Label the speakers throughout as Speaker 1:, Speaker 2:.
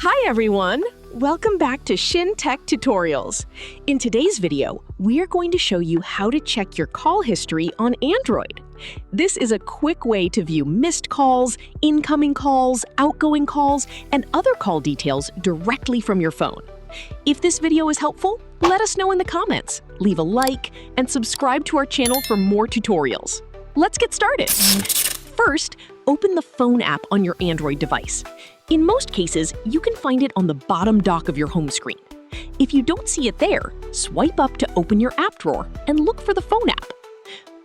Speaker 1: Hi everyone! Welcome back to Shin Tech Tutorials. In today's video, we are going to show you how to check your call history on Android. This is a quick way to view missed calls, incoming calls, outgoing calls, and other call details directly from your phone. If this video is helpful, let us know in the comments, leave a like, and subscribe to our channel for more tutorials. Let's get started. First, open the Phone app on your Android device. In most cases, you can find it on the bottom dock of your home screen. If you don't see it there, swipe up to open your app drawer and look for the Phone app.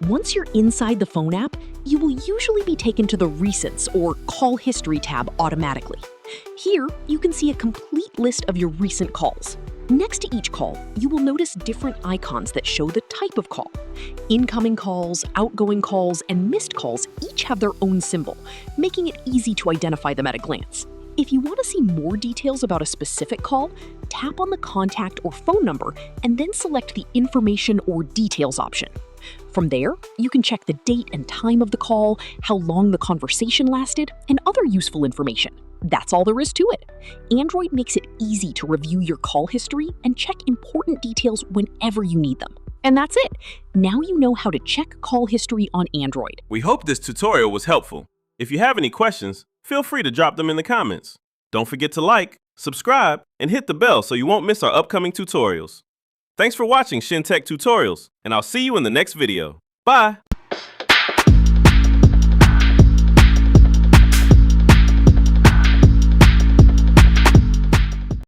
Speaker 1: Once you're inside the Phone app, you will usually be taken to the Recents or Call History tab automatically. Here, you can see a complete list of your recent calls. Next to each call, you will notice different icons that show the type of call. Incoming calls, outgoing calls, and missed calls each have their own symbol, making it easy to identify them at a glance. If you want to see more details about a specific call, tap on the contact or phone number and then select the Information or Details option. From there, you can check the date and time of the call, how long the conversation lasted, and other useful information. That's all there is to it. Android makes it easy to review your call history and check important details whenever you need them. And that's it. Now you know how to check call history on Android.
Speaker 2: We hope this tutorial was helpful. If you have any questions, feel free to drop them in the comments. Don't forget to like, subscribe, and hit the bell so you won't miss our upcoming tutorials. Thanks for watching Shin Tech Tutorials, and I'll see you in the next video. Bye!